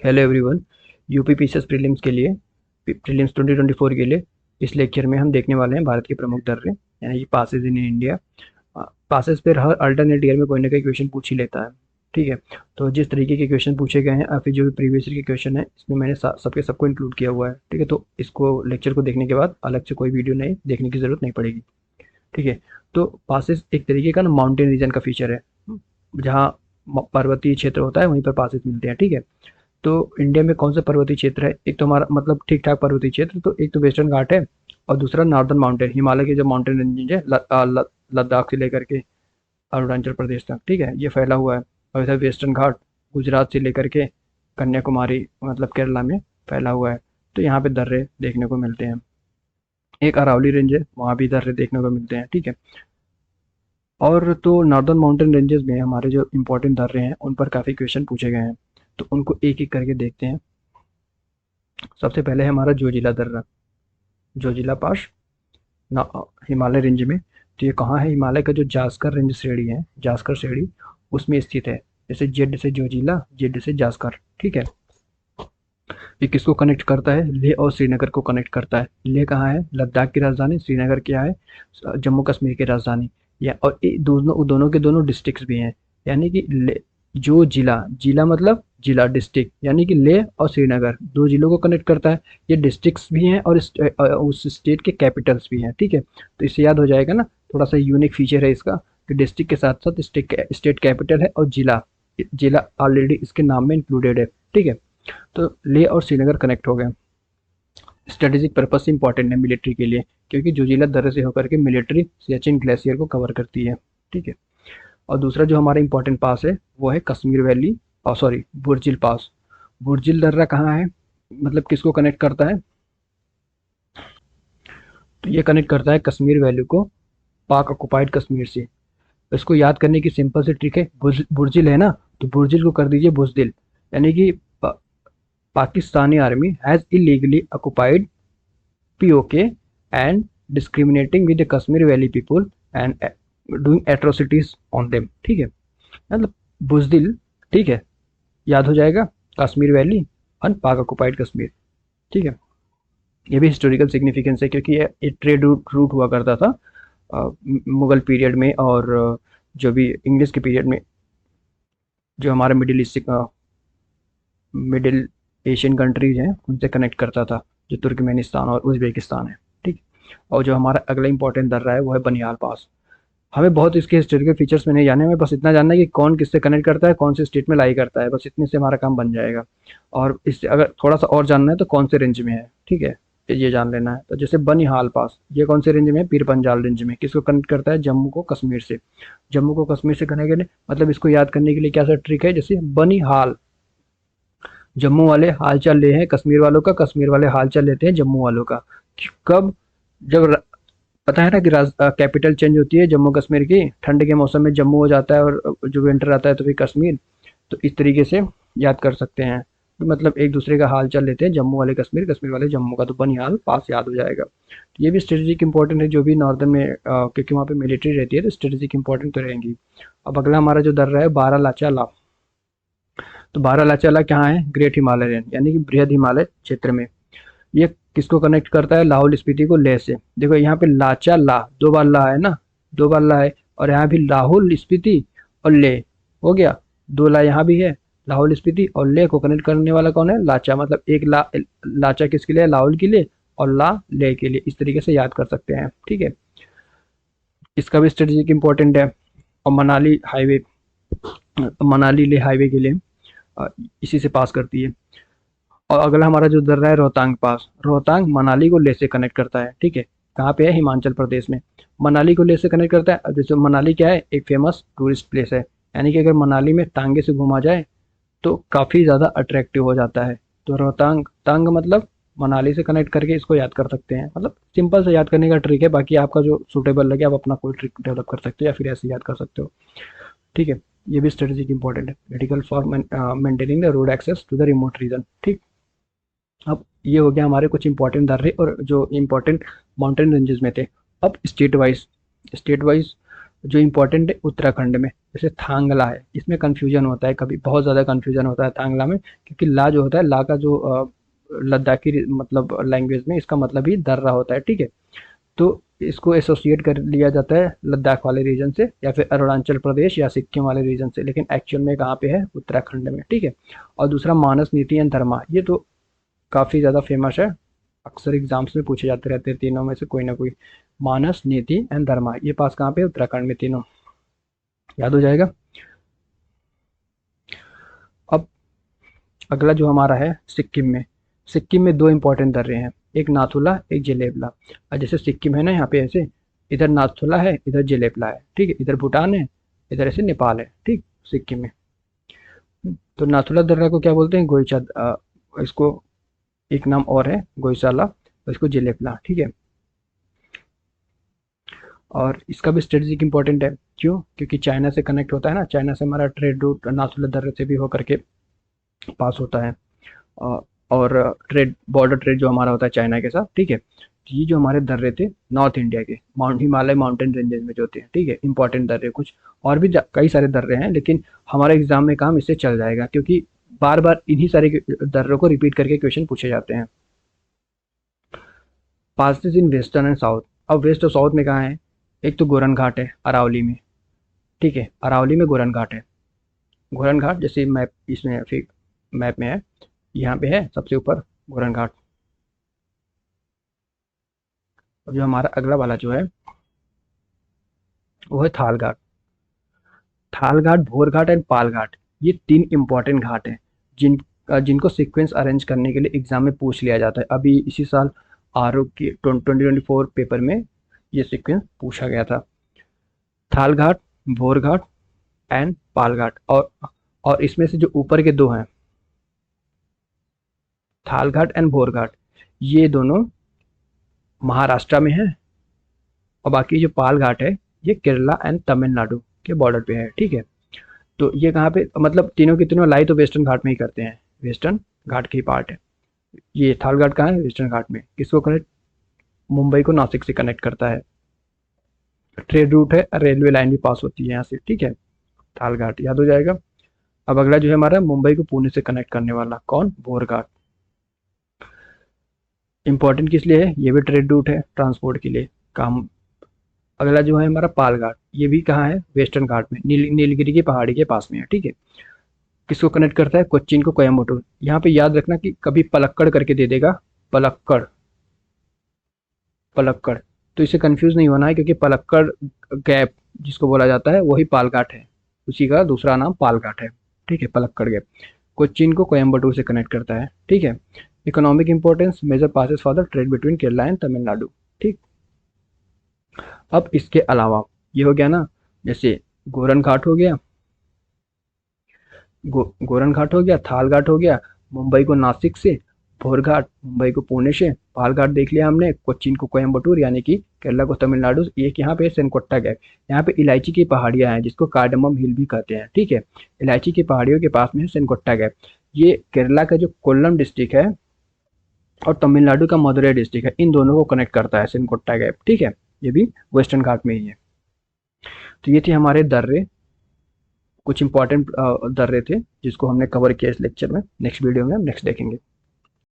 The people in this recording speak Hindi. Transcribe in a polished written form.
Hello everyone. UP PCS prelims के लिए प्रीलिम्स 2024 के लिए इस लेक्चर में हम देखने वाले हैं भारत की प्रमुख दर्रे यानी कि पासेस इन इंडिया। पासेस पर हर अल्टरनेट ईयर में कोई ना कोई क्वेश्चन पूछ ही लेता है। ठीक है, तो जिस तरीके के क्वेश्चन पूछे गए हैं और फिर जो भी प्रीवियस ईयर के क्वेश्चन है इसमें मैंने सबको इंक्लूड किया हुआ है। ठीक है, तो इसको लेक्चर को देखने के बाद अलग से कोई वीडियो नहीं देखने की ज़रूरत नहीं पड़ेगी। ठीक है, तो पासेस एक तरीके का ना माउंटेन रीजन का फीचर है। जहाँ पर्वतीय क्षेत्र होता है वहीं पर पासेस मिलते हैं। ठीक है, तो इंडिया में कौन सा पर्वतीय क्षेत्र है? एक तो हमारा मतलब ठीक ठाक पर्वतीय क्षेत्र, तो एक तो वेस्टर्न घाट है और दूसरा नॉर्दर्न माउंटेन, हिमालय के जो माउंटेन रेंजेज है लद्दाख से लेकर के अरुणाचल प्रदेश तक। ठीक है, ये फैला हुआ है। और इधर वेस्टर्न घाट गुजरात से लेकर के कन्याकुमारी मतलब केरला में फैला हुआ है। तो यहाँ पे दर्रे देखने को मिलते हैं। एक अरावली रेंज है, वहाँ भी दर्रे देखने को मिलते हैं। ठीक है, और तो नॉर्दर्न माउंटेन रेंजेस में हमारे जो इंपॉर्टेंट दर्रे हैं उन पर काफ़ी क्वेश्चन पूछे गए हैं, तो उनको एक एक करके देखते हैं। सबसे पहले है हमारा जोजिला दर्रा, जोजिला पास ना हिमालय रेंज में। तो ये कहाँ है? हिमालय का जो जास्कर रेंज श्रेणी है, जास्कर श्रेणी, उसमें स्थित है। जैसे जेड से जोजिला, जेड से जास्कर। ठीक है, ये किसको कनेक्ट करता है? लेह और श्रीनगर को कनेक्ट करता है। लेह कहाँ है? लद्दाख की राजधानी। श्रीनगर क्या है? जम्मू कश्मीर की राजधानी। या और दोनों दोनों के दोनों डिस्ट्रिक्ट्स भी हैं। यानी कि जो जिला, जिला मतलब जिला, डिस्ट्रिक्ट यानी कि लेह और श्रीनगर दो जिलों को कनेक्ट करता है। ये डिस्ट्रिक्ट्स भी हैं और उस स्टेट के कैपिटल्स भी हैं। ठीक है, तो इससे याद हो जाएगा ना, थोड़ा सा यूनिक फीचर है इसका कि डिस्ट्रिक्ट के साथ साथ स्टेट कैपिटल है और जिला, जिला ऑलरेडी इसके नाम में इंक्लूडेड है। ठीक है, तो लेह और श्रीनगर कनेक्ट हो गए। स्ट्रेटेजिक पर्पज से इंपॉर्टेंट है मिलिट्री के लिए, क्योंकि जोजिला दर्रे से होकर के मिलिट्री सियाचिन ग्लेशियर को कवर करती है। ठीक है, और दूसरा जो हमारा इंपॉर्टेंट पास है वो है कश्मीर वैली, और सॉरी बुर्जिल पास। बुर्जिल दर्रा कहाँ है? मतलब किसको कनेक्ट करता है? तो ये कनेक्ट करता है कश्मीर वैली को पाक ऑक्युपाइड कश्मीर से। इसको याद करने की सिंपल सी ट्रिक है, बुर्जिल है ना, तो बुर्जिल को कर दीजिए बुजदिल। यानी कि Pakistani army has illegally occupied POK and discriminating with the Kashmir Valley people and doing atrocities on them। ठीक है, मतलब बुजदिल। ठीक है, याद हो जाएगा, कश्मीर वैली और पाक ऑक्युपाइड कश्मीर। ठीक है, ये भी हिस्टोरिकल सिग्निफिकेंस है क्योंकि ये ट्रेड रूट हुआ करता था मुगल पीरियड में, और जो भी इंग्लिश के पीरियड में जो हमारे मिडिल एशियन कंट्रीज हैं उनसे कनेक्ट करता था, जो तुर्कमेनिस्तान और उज़्बेकिस्तान है। ठीक, और जो हमारा अगला इंपॉर्टेंट दर्रा है वो है बनिहाल पास। हमें बहुत इसके हिस्टोरिकल फीचर्स में नहीं जाने, हमें बस इतना जानना है कि कौन किससे कनेक्ट करता है, कौन से स्टेट में लाई करता है, बस इतने से हमारा काम बन जाएगा। और इससे अगर थोड़ा सा और जानना है तो कौन से रेंज में है, ठीक है, ये जान लेना है। तो जैसे बनिहाल पास, ये कौन से रेंज में है? पीर पंजाल रेंज में। किसको कनेक्ट करता है? जम्मू को कश्मीर से। जम्मू को कश्मीर से कनेक्ट करने मतलब इसको याद करने के लिए क्या सा ट्रिक है? जैसे बनिहाल, जम्मू वाले हाल चाल ले हैं कश्मीर वालों का, कश्मीर वाले हाल चाल लेते हैं जम्मू वालों का। कब? जब पता है ना कि कैपिटल चेंज होती है जम्मू कश्मीर की, ठंड के मौसम में जम्मू हो जाता है और जो विंटर आता है तो फिर कश्मीर। तो इस तरीके से याद कर सकते हैं, मतलब एक दूसरे का हाल चाल लेते हैं, जम्मू वाले कश्मीर, कश्मीर वाले जम्मू का, तो बनिहाल पास याद हो जाएगा। तो ये भी स्ट्रेटेजिक इंपॉर्टेंट है, जो भी नॉर्दर्न में क्योंकि वहाँ पे मिलिट्री रहती है तो स्ट्रेटेजिक इंपॉर्टेंट तो रहेंगी। अब अगला हमारा जो दर्रा है बारालाचा, तो बारालाचा कहाँ है? ग्रेट हिमालय रेंज यानी कि बृहद हिमालय क्षेत्र में। ये किसको कनेक्ट करता है? लाहौल स्पीति को लेह से। देखो यहाँ पे लाचा ला, दो बार ला है ना, दो बार ला है, और यहाँ भी लाहौल स्पीति और लेह हो गया, दो ला यहाँ भी है। लाहौल स्पीति और लेह को कनेक्ट करने वाला कौन है? लाचा। मतलब एक लाचा किसके लिए? लाहौल के लिए, और ला लेह के लिए। इस तरीके से याद कर सकते हैं। ठीक है, इसका भी स्ट्रेटेजिक इंपॉर्टेंट है। और मनाली हाईवे, मनाली लेह हाईवे के लिए इसी से पास करती है। और अगला हमारा जो दर्रा है रोहतांग पास, रोहतांग मनाली को लेह से कनेक्ट करता है। ठीक है, कहाँ पे है? हिमाचल प्रदेश में। मनाली को लेह से कनेक्ट करता है। अब जैसे मनाली क्या है? एक फेमस टूरिस्ट प्लेस है, यानी कि अगर मनाली में टांगे से घूमा जाए तो काफ़ी ज़्यादा अट्रैक्टिव हो जाता है। तो रोहतांग, तांग मतलब मनाली से कनेक्ट करके इसको याद कर सकते हैं। मतलब सिंपल से याद करने का ट्रिक है, बाकी आपका जो सूटेबल लगे आप अपना कोई ट्रिक डेवलप कर सकते हो या फिर ऐसे याद कर सकते हो। ठीक है, ये भी स्ट्रेटेजिक इंपॉर्टेंट है, critical for maintaining the road access to the remote region. ठीक, अब ये हो गया हमारे कुछ इंपॉर्टेंट दर्रे और जो इंपॉर्टेंट माउंटेन रेंजेस में थे। अब स्टेट वाइज जो इम्पोर्टेंट है उत्तराखंड में, जैसे थांगला है, इसमें कन्फ्यूजन होता है, कभी बहुत ज़्यादा कन्फ्यूजन होता है थांगला में, क्योंकि ला जो होता है, ला का जो लद्दाखी मतलब लैंग्वेज में इसका मतलब ही दर्रा होता है, ठीक है। तो इसको एसोसिएट कर लिया जाता है लद्दाख वाले रीजन से, या फिर अरुणाचल प्रदेश या सिक्किम वाले रीजन से, लेकिन एक्चुअल में कहाँ पे है, उत्तराखंड में, ठीक है। और दूसरा मानस, नीति एंड धर्मा, ये तो काफ़ी ज़्यादा फेमस है, अक्सर एग्जाम्स में पूछे जाते रहते हैं तीनों में से कोई ना कोई। मानस, नीति एंड धर्मा, ये पास कहाँ पे है, उत्तराखंड में, तीनों याद हो जाएगा। अब अगला जो हमारा है सिक्किम में, सिक्किम में दो इंपॉर्टेंट दर्रे हैं, एक नाथुला, एक जेलेबला। और जैसे सिक्किम है ना, यहाँ पे ऐसे इधर नाथुला है, इधर जेलेबला है, ठीक है, इधर भूटान है, इधर ऐसे नेपाल है, ठीक, सिक्किम में। तो नाथुला दर्रा को क्या बोलते हैं, गोइचा, इसको एक नाम और है गोइसाला, और इसको जेलेबला, ठीक है। और इसका भी स्ट्रेटेजिक इंपॉर्टेंट है, क्यों, क्योंकि चाइना से कनेक्ट होता है ना, चाइना से हमारा ट्रेड रूट नाथुला दर्रे से भी होकर के पास होता है। अ, और ट्रेड, बॉर्डर ट्रेड जो हमारा होता है चाइना के साथ, ठीक है। तो ये जो हमारे दर्रे थे नॉर्थ इंडिया के माउंट हिमालय माउंटेन रेंजेस में जो होते हैं, ठीक है, इंपॉर्टेंट दर्रे, कुछ और भी कई सारे दर्रे हैं, लेकिन हमारे एग्जाम में काम इससे चल जाएगा, क्योंकि बार बार इन्हीं सारे दर्रों को रिपीट करके क्वेश्चन पूछे जाते हैं। Passes in western and south, अब वेस्ट और साउथ में कहाँ है, एक तो गोरन घाट है अरावली में, ठीक है, अरावली में गोरन घाट है। गोरन घाट जैसे मैप इसमें फिर मैप में है, यहाँ पे है सबसे ऊपर गोरन घाट। और जो हमारा अगला वाला जो है वो है थाल घाट। थाल घाट, भोर घाट एंड पाल घाट, ये तीन इंपॉर्टेंट घाट हैं, जिनको सीक्वेंस अरेंज करने के लिए एग्जाम में पूछ लिया जाता है। अभी इसी साल आर ओ के 2024 पेपर में ये सीक्वेंस पूछा गया था। थाल घाट, भोर घाट एंड पाल घाट। और इसमें से जो ऊपर के दो हैं, थाल घाट एंड भोर घाट, ये दोनों महाराष्ट्र में है, और बाकी जो पाल घाट है ये केरला एंड तमिलनाडु के बॉर्डर पे है, ठीक है। तो ये कहाँ पे, मतलब तीनों के तीनों लाई तो वेस्टर्न घाट में ही करते हैं, वेस्टर्न घाट की पार्ट है। ये थाल घाट कहाँ है, वेस्टर्न घाट में, किसको कनेक्ट, मुंबई को नासिक से कनेक्ट करता है, ट्रेड रूट है, रेलवे लाइन भी पास होती है यहाँ से, ठीक है, थाल घाट याद हो जाएगा। अब अगला जो है हमारा मुंबई को पुणे से कनेक्ट करने वाला, कौन, भोर घाट। इंपॉर्टेंट किस लिए है, ये भी ट्रेड रूट है, ट्रांसपोर्ट के लिए काम। अगला जो है हमारा पाल घाट, ये भी कहाँ है, वेस्टर्न घाट में, नीलगिरी की पहाड़ी के पास में है, ठीक है। किसको कनेक्ट करता है, कोच्चिन को कोयम्बटूर। यहाँ पे याद रखना कि कभी पलक्कड़ करके दे देगा, पलक्कड़, पलक्कड़, तो इसे कंफ्यूज नहीं होना है, क्योंकि पलक्कड़ गैप जिसको बोला जाता है वही पालघाट है, उसी का दूसरा नाम पालघाट है, ठीक है, पलक्कड़ गैप। कोच्चिन को कोयम्बटूर से कनेक्ट करता है, ठीक है। Economic importance, major passes for the trade between Kerala and Tamil Nadu, ठीक। अब इसके अलावा ये हो गया ना, जैसे गोरन घाट हो गया, गोरन घाट हो गया, थाल घाट हो गया, मुंबई को नासिक से, भोर घाट मुंबई को पुणे से, पाल घाट देख लिया हमने, कोच्चिन को कोयम्बटूर यानी कि केरला को तमिलनाडु, एक यहाँ पे सेनकोट्टा गैप, यहाँ पे इलायची की पहाड़ियाँ हैं जिसको कार्डमम हिल भी कहते हैं, ठीक है। इलायची की पहाड़ियों के पास में है सेनकोट्टा गैप। ये केरला का जो कोल्लम डिस्ट्रिक्ट है और तमिलनाडु का मदुरई डिस्ट्रिक्ट है, इन दोनों को कनेक्ट करता है सेनकोट्टा गैप, ठीक है। ये भी वेस्टर्न घाट में ही है। तो ये थे हमारे दर्रे, कुछ इंपॉर्टेंट दर्रे थे जिसको हमने कवर किया इस लेक्चर में। नेक्स्ट वीडियो में हम नेक्स्ट देखेंगे।